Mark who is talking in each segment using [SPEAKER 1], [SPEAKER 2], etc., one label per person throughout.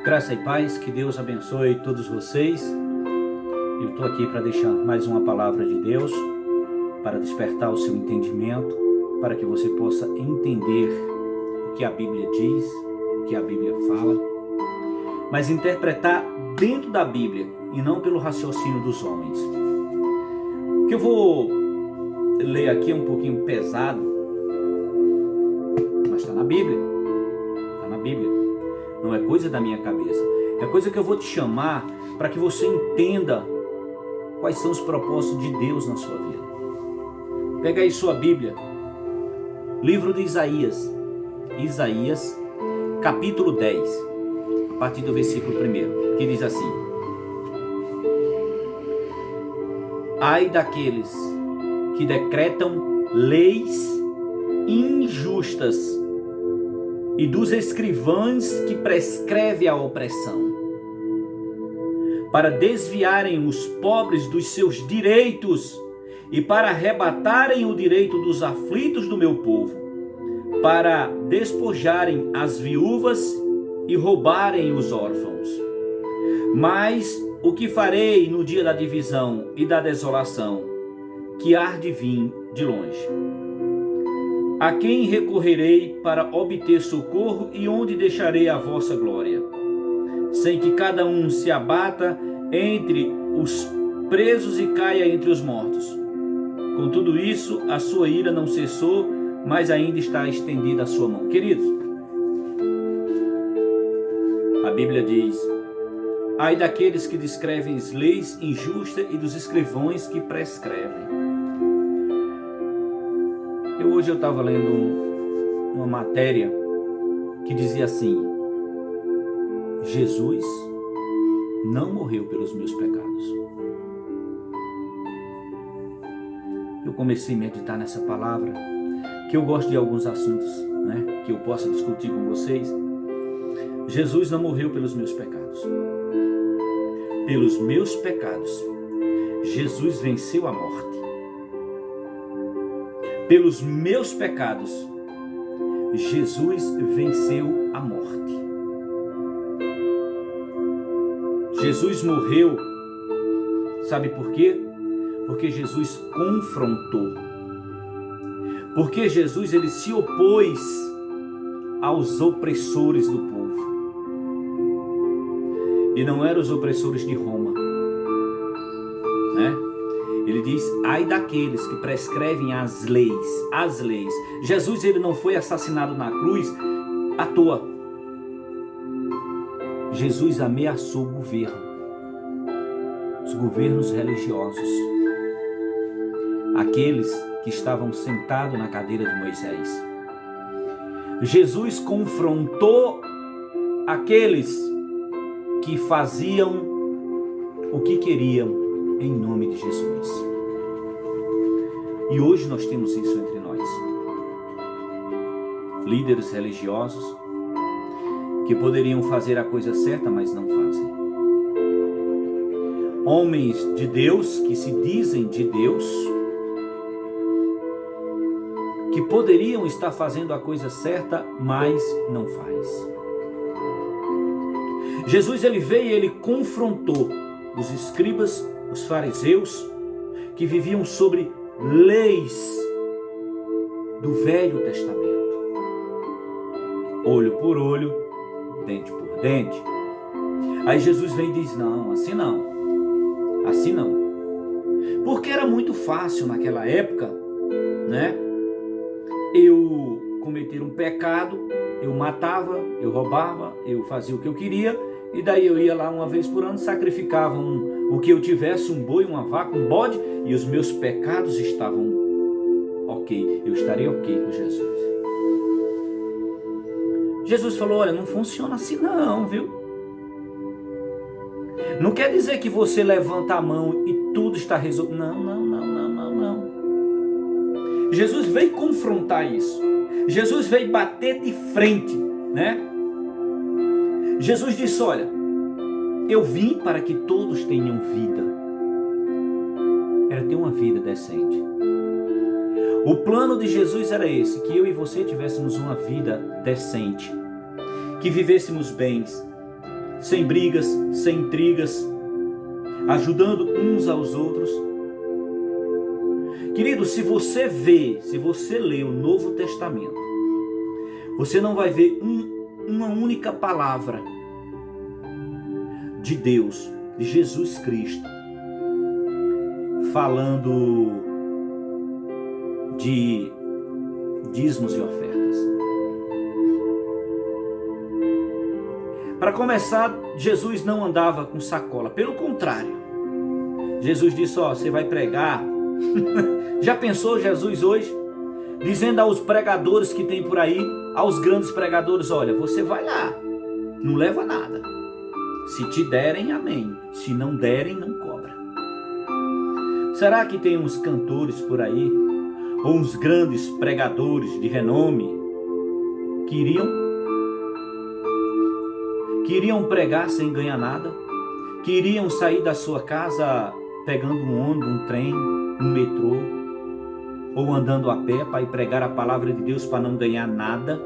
[SPEAKER 1] Graça e paz, que Deus abençoe todos vocês. Eu estou aqui para deixar mais uma palavra de Deus, para despertar o seu entendimento, para que você possa entender o que a Bíblia diz, o que a Bíblia fala, mas interpretar dentro da Bíblia e não pelo raciocínio dos homens. O que eu vou ler aqui é um pouquinho pesado, mas está na Bíblia. Está na Bíblia. Não é coisa da minha cabeça. É coisa que eu vou te chamar para que você entenda quais são os propósitos de Deus na sua vida. Pega aí sua Bíblia. Livro de Isaías. Isaías, capítulo 10. A partir do versículo 1, que diz assim: Ai daqueles que decretam leis injustas e dos escrivães que prescrevem a opressão, para desviarem os pobres dos seus direitos e para arrebatarem o direito dos aflitos do meu povo, para despojarem as viúvas e roubarem os órfãos. Mas o que farei no dia da divisão e da desolação, que há de vir de longe? A quem recorrerei para obter socorro e onde deixarei a vossa glória? Sem que cada um se abata entre os presos e caia entre os mortos. Com tudo isso, a sua ira não cessou, mas ainda está estendida a sua mão. Queridos, a Bíblia diz: ai daqueles que descrevem leis injustas e dos escrivães que prescrevem. Hoje eu estava lendo uma matéria que dizia assim: Jesus não morreu pelos meus pecados. Eu comecei a meditar nessa palavra, que eu gosto de alguns assuntos, né, que eu possa discutir com vocês. Jesus não morreu pelos meus pecados. Pelos meus pecados, Jesus venceu a morte. Pelos meus pecados, Jesus venceu a morte. Jesus morreu, sabe por quê? Porque Jesus confrontou. Porque Jesus ele se opôs aos opressores do povo. E não eram os opressores de Roma, né? Ele diz: ai daqueles que prescrevem as leis. Jesus ele não foi assassinado na cruz à toa. Jesus ameaçou o governo, os governos religiosos, aqueles que estavam sentados na cadeira de Moisés. Jesus confrontou aqueles que faziam o que queriam em nome de Jesus. E hoje nós temos isso entre nós. Líderes religiosos que poderiam fazer a coisa certa, mas não fazem. Homens de Deus que se dizem de Deus, que poderiam estar fazendo a coisa certa, mas não faz. Jesus ele veio e ele confrontou os escribas, os fariseus, que viviam sobre leis do Velho Testamento. Olho por olho, dente por dente. Aí Jesus vem e diz: não, assim não. Assim não. Porque era muito fácil naquela época, né? Eu cometer um pecado, eu matava, eu roubava, eu fazia o que eu queria, e daí eu ia lá uma vez por ano, sacrificava o que eu tivesse, um boi, uma vaca, um bode, e os meus pecados estavam ok, eu estaria ok com Jesus. Jesus falou: olha, não funciona assim não, viu? Não quer dizer que você levanta a mão e tudo está resolvido. Não. Jesus veio confrontar isso. Jesus veio bater de frente, né? Jesus disse: olha, eu vim para que todos tenham vida. Era ter uma vida decente. O plano de Jesus era esse, que eu e você tivéssemos uma vida decente, que vivêssemos bens, sem brigas, sem intrigas, ajudando uns aos outros. Querido, se você lê o Novo Testamento, você não vai ver uma única palavra de Deus, de Jesus Cristo, falando de dízimos e ofertas. Para começar, Jesus não andava com sacola, pelo contrário. Jesus disse, você vai pregar. Já pensou Jesus hoje? Dizendo aos pregadores que tem por aí, aos grandes pregadores, olha, você vai lá, não leva nada. Se te derem, amém. Se não derem, não cobra. Será que tem uns cantores por aí, ou uns grandes pregadores de renome, que iriam pregar sem ganhar nada? Que iriam sair da sua casa pegando um ônibus, um trem, um metrô, ou andando a pé para ir pregar a palavra de Deus para não ganhar nada?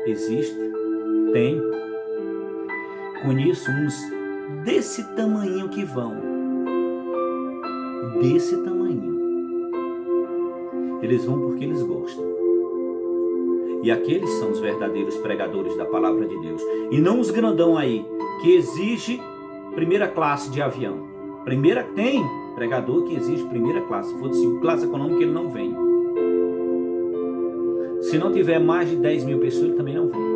[SPEAKER 1] Existe? Tem. Conheço uns desse tamanho que vão. Desse tamanho. Eles vão porque eles gostam. E aqueles são os verdadeiros pregadores da palavra de Deus. E não os grandão aí, que exige primeira classe de avião. Tem pregador que exige primeira classe. Se for de classe econômica, ele não vem. Se não tiver mais de 10 mil pessoas, ele também não vem.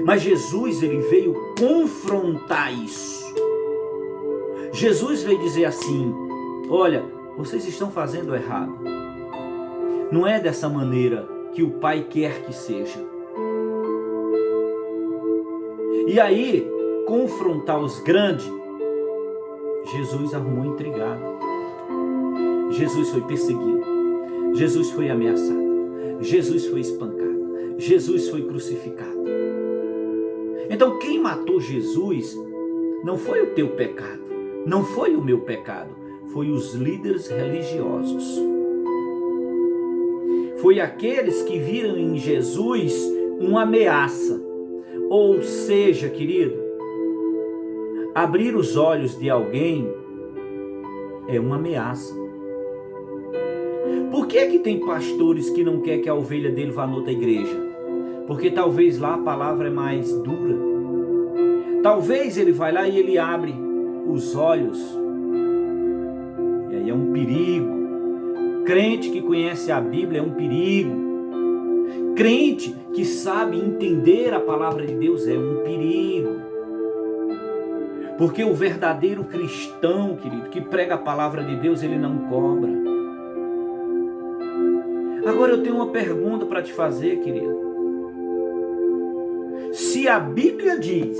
[SPEAKER 1] Mas Jesus, ele veio confrontar isso. Jesus veio dizer assim, olha, vocês estão fazendo errado. Não é dessa maneira que o Pai quer que seja. E aí, confrontar os grandes, Jesus arrumou intrigado. Jesus foi perseguido. Jesus foi ameaçado. Jesus foi espancado. Jesus foi crucificado. Então quem matou Jesus não foi o teu pecado, não foi o meu pecado, foi os líderes religiosos. Foi aqueles que viram em Jesus uma ameaça. Ou seja, querido, abrir os olhos de alguém é uma ameaça. Por que tem pastores que não querem que a ovelha dele vá noutra igreja? Porque talvez lá a palavra é mais dura. Talvez ele vai lá e ele abre os olhos. E aí é um perigo. Crente que conhece a Bíblia é um perigo. Crente que sabe entender a palavra de Deus é um perigo. Porque o verdadeiro cristão, querido, que prega a palavra de Deus, ele não cobra. Agora eu tenho uma pergunta para te fazer, querido. Se a Bíblia diz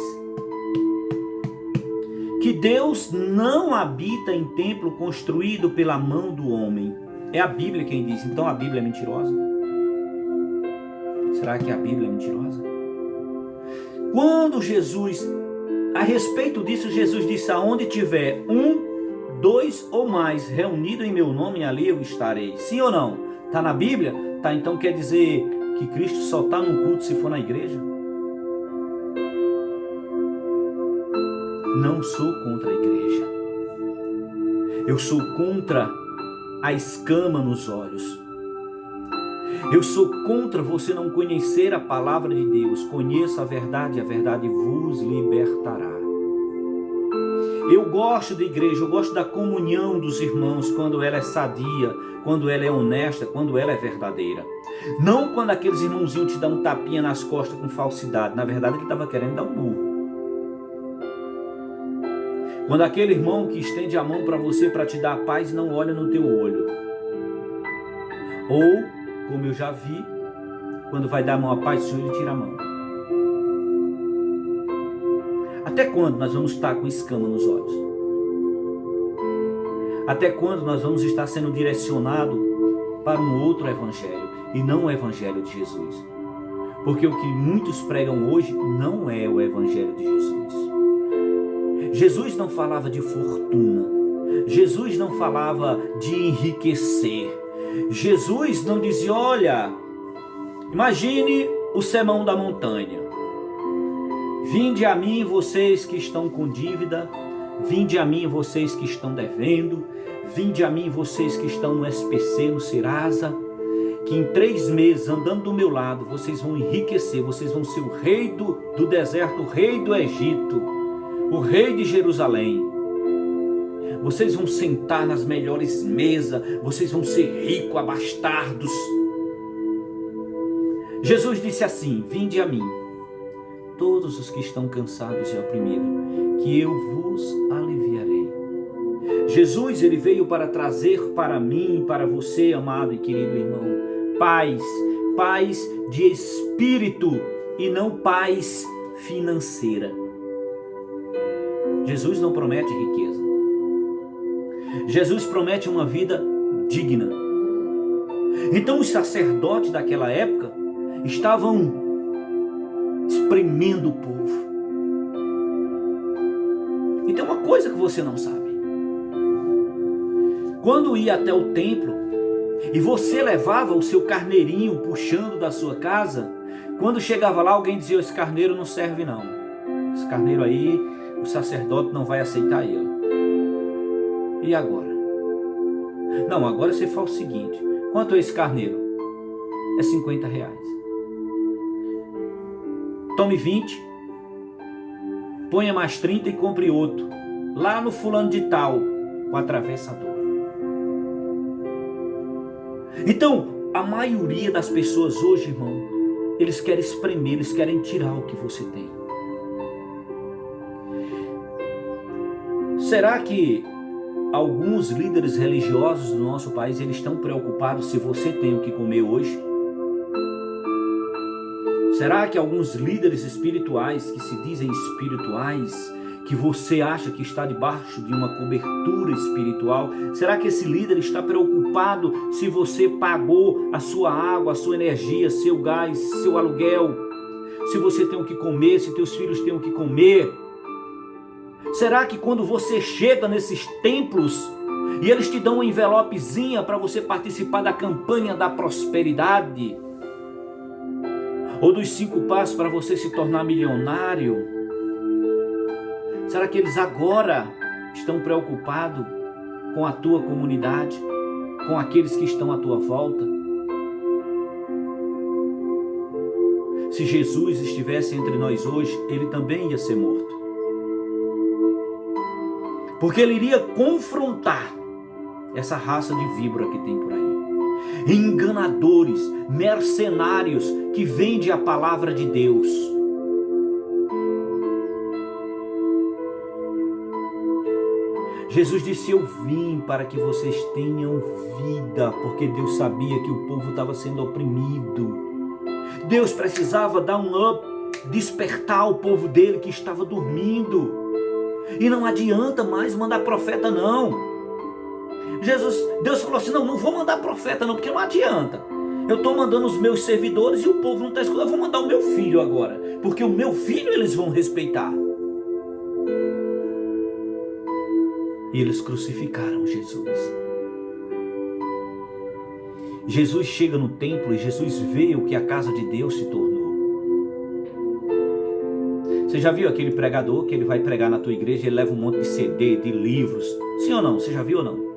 [SPEAKER 1] que Deus não habita em templo construído pela mão do homem, é a Bíblia quem diz, então a Bíblia é mentirosa? Será que a Bíblia é mentirosa? Quando Jesus, a respeito disso, Jesus disse, aonde tiver 1, 2 ou mais reunido em meu nome, ali eu estarei. Sim ou não? Está na Bíblia? Tá, então quer dizer que Cristo só está no culto se for na igreja? Não sou contra a igreja. Eu sou contra a escama nos olhos. Eu sou contra você não conhecer a palavra de Deus. Conheça a verdade vos libertará. Eu gosto da igreja, eu gosto da comunhão dos irmãos quando ela é sadia, quando ela é honesta, quando ela é verdadeira. Não quando aqueles irmãozinhos te dão um tapinha nas costas com falsidade. Na verdade, ele estava querendo dar um burro. Quando aquele irmão que estende a mão para você para te dar paz não olha no teu olho. Ou, como eu já vi, quando vai dar a mão à paz do Senhor, ele tira a mão. Até quando nós vamos estar com escama nos olhos? Até quando nós vamos estar sendo direcionados para um outro evangelho e não o evangelho de Jesus? Porque o que muitos pregam hoje não é o evangelho de Jesus. Jesus não falava de fortuna. Jesus não falava de enriquecer. Jesus não dizia, olha, Imagine o sermão da montanha. Vinde a mim vocês que estão com dívida, vinde a mim vocês que estão devendo, vinde a mim vocês que estão no SPC, no Serasa, que em 3 meses andando do meu lado, vocês vão enriquecer, vocês vão ser o rei do deserto, o rei do Egito, o rei de Jerusalém. Vocês vão sentar nas melhores mesas, vocês vão ser ricos, abastardos. Jesus disse assim: vinde a mim, todos os que estão cansados e oprimidos, que eu vos aliviarei. Jesus, ele veio para trazer para mim, para você, amado e querido irmão, paz de espírito e não paz financeira. Jesus não promete riqueza. Jesus promete uma vida digna. Então os sacerdotes daquela época estavam espremendo o povo. E tem uma coisa que você não sabe. Quando ia até o templo e você levava o seu carneirinho puxando da sua casa, quando chegava lá alguém dizia: esse carneiro não serve não. Esse carneiro aí, o sacerdote não vai aceitar ele. E agora? Não, agora você faz o seguinte: quanto é esse carneiro? É R$50. Tome 20, ponha mais 30 e compre outro, lá no fulano de tal, o atravessador. Então, a maioria das pessoas hoje, irmão, eles querem espremer, eles querem tirar o que você tem. Será que alguns líderes religiosos do nosso país, eles estão preocupados se você tem o que comer hoje? Será que alguns líderes espirituais, que se dizem espirituais, que você acha que está debaixo de uma cobertura espiritual, será que esse líder está preocupado se você pagou a sua água, a sua energia, seu gás, seu aluguel, se você tem o que comer, se teus filhos têm o que comer? Será que quando você chega nesses templos e eles te dão uma envelopezinha para você participar da campanha da prosperidade, ou dos 5 passos para você se tornar milionário, será que eles agora estão preocupados com a tua comunidade, com aqueles que estão à tua volta? Se Jesus estivesse entre nós hoje, ele também ia ser morto. Porque ele iria confrontar essa raça de víbora que tem por aí. Enganadores, mercenários que vendem a palavra de Deus. Jesus disse: eu vim para que vocês tenham vida, porque Deus sabia que o povo estava sendo oprimido. Deus precisava dar um up, despertar o povo dele que estava dormindo. E não adianta mais mandar profeta não. Deus falou assim: não vou mandar profeta não, porque não adianta. Eu estou mandando os meus servidores e o povo não está escutando. Eu vou mandar o meu filho agora, porque o meu filho eles vão respeitar. E eles crucificaram Jesus. Jesus chega no templo e Jesus vê o que a casa de Deus se tornou. Você já viu aquele pregador que ele vai pregar na tua igreja e ele leva um monte de CD, de livros? Sim ou não? Você já viu ou não?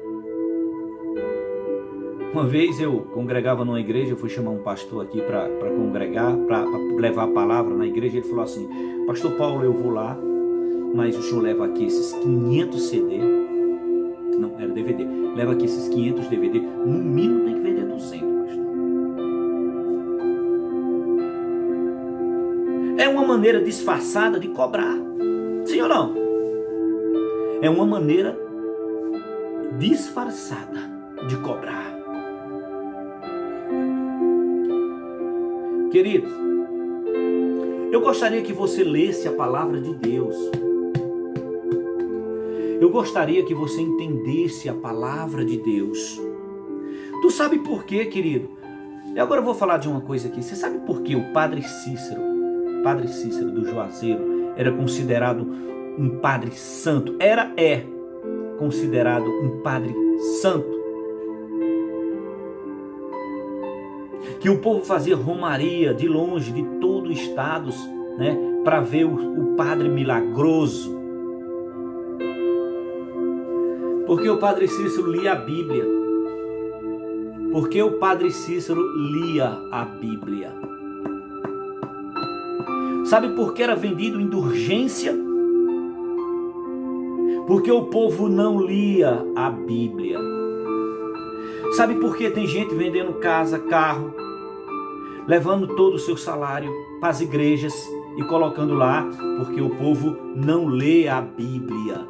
[SPEAKER 1] Uma vez eu congregava numa igreja, eu fui chamar um pastor aqui para congregar, para levar a palavra na igreja. Ele falou assim: pastor Paulo, eu vou lá, mas o senhor leva aqui esses 500 CD. Não, era DVD. Leva aqui esses 500 DVD. No mínimo tem que vender 200, pastor. É uma maneira disfarçada de cobrar. Sim ou não? É uma maneira disfarçada de cobrar. Queridos, eu gostaria que você lesse a palavra de Deus. Eu gostaria que você entendesse a palavra de Deus. Tu sabe por quê, querido? E agora eu vou falar de uma coisa aqui. Você sabe por que o Padre Cícero do Juazeiro, era considerado um padre santo? É considerado um padre santo. que o povo fazia romaria de longe, de todo os estados, né, para ver o Padre milagroso. Porque o Padre Cícero lia a Bíblia. Porque o Padre Cícero lia a Bíblia. Sabe por que era vendido indulgência? Porque o povo não lia a Bíblia. Sabe por que tem gente vendendo casa, carro, levando todo o seu salário para as igrejas e colocando lá? Porque o povo não lê a Bíblia.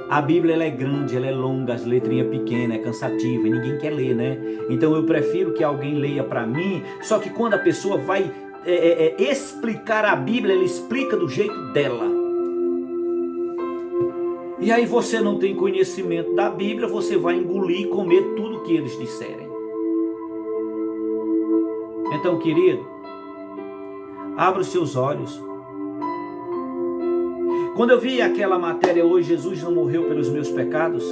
[SPEAKER 1] A Bíblia ela é grande, ela é longa, as letrinhas pequenas, é cansativa e ninguém quer ler, né? Então eu prefiro que alguém leia para mim, só que quando a pessoa vai explicar a Bíblia, ela explica do jeito dela. E aí você não tem conhecimento da Bíblia, você vai engolir e comer tudo que eles disserem. Então, querido, abra os seus olhos. Quando eu vi aquela matéria hoje, Jesus não morreu pelos meus pecados,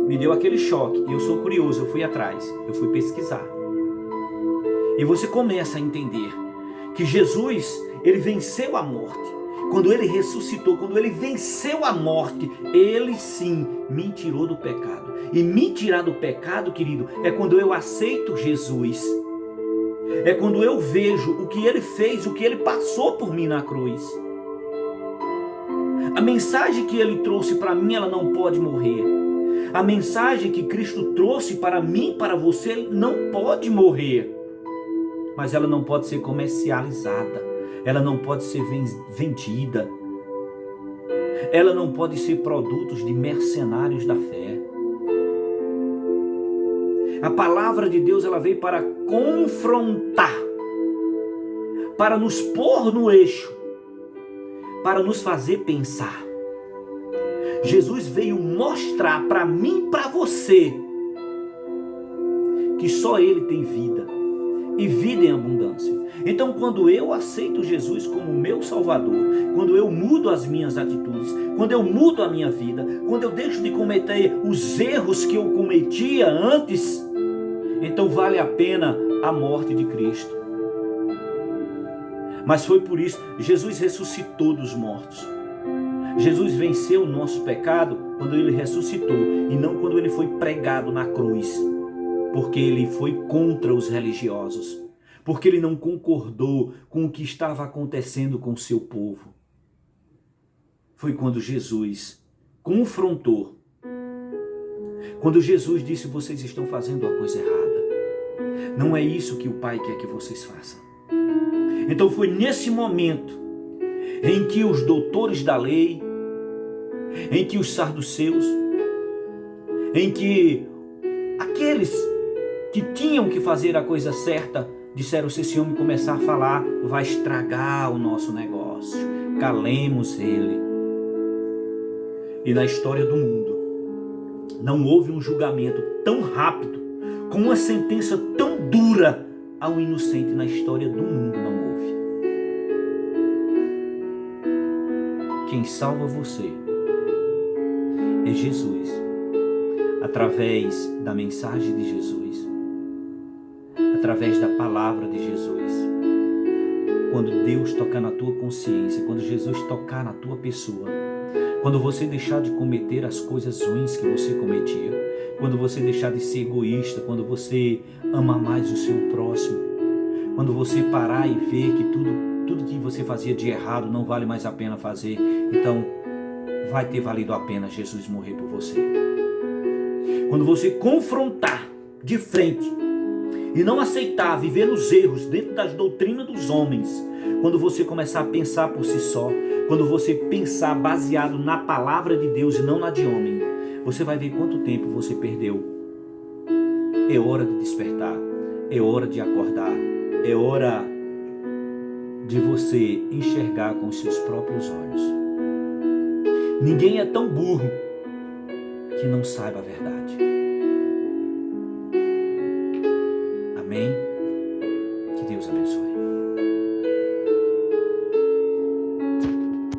[SPEAKER 1] me deu aquele choque. E eu sou curioso, eu fui atrás, eu fui pesquisar. E você começa a entender que Jesus, ele venceu a morte. Quando ele ressuscitou, quando ele venceu a morte, ele sim me tirou do pecado. E me tirar do pecado, querido, é quando eu aceito Jesus. É quando eu vejo o que ele fez, o que ele passou por mim na cruz. A mensagem que ele trouxe para mim, ela não pode morrer. A mensagem que Cristo trouxe para mim, para você, não pode morrer. Mas ela não pode ser comercializada. Ela não pode ser vendida. Ela não pode ser produtos de mercenários da fé. A palavra de Deus, ela veio para confrontar, para nos pôr no eixo, para nos fazer pensar. Jesus veio mostrar para mim e para você que só Ele tem vida e vida em abundância. Então, quando eu aceito Jesus como meu Salvador, quando eu mudo as minhas atitudes, quando eu mudo a minha vida, quando eu deixo de cometer os erros que eu cometia antes, então vale a pena a morte de Cristo. Mas foi por isso, Jesus ressuscitou dos mortos. Jesus venceu o nosso pecado quando ele ressuscitou e não quando ele foi pregado na cruz. Porque ele foi contra os religiosos. Porque ele não concordou com o que estava acontecendo com o seu povo. Foi quando Jesus confrontou. Quando Jesus disse: vocês estão fazendo a coisa errada. Não é isso que o Pai quer que vocês façam. Então foi nesse momento em que os doutores da lei, em que os saduceus, em que aqueles que tinham que fazer a coisa certa, disseram: se esse homem começar a falar, vai estragar o nosso negócio. Calemos ele. E na história do mundo, não houve um julgamento tão rápido, com uma sentença tão dura ao inocente. Na história do mundo não houve. Quem salva você é Jesus, através da mensagem de Jesus, através da palavra de Jesus. Quando Deus tocar na tua consciência, quando Jesus tocar na tua pessoa, quando você deixar de cometer as coisas ruins que você cometia, quando você deixar de ser egoísta, quando você amar mais o seu próximo, quando você parar e ver que tudo que você fazia de errado não vale mais a pena fazer, então vai ter valido a pena Jesus morrer por você. Quando você confrontar de frente e não aceitar viver nos erros dentro das doutrinas dos homens, quando você começar a pensar por si só, quando você pensar baseado na palavra de Deus e não na de homem, você vai ver quanto tempo você perdeu. É hora de despertar, é hora de acordar, é hora de você enxergar com os seus próprios olhos. Ninguém é tão burro que não saiba a verdade. Amém? Que Deus abençoe.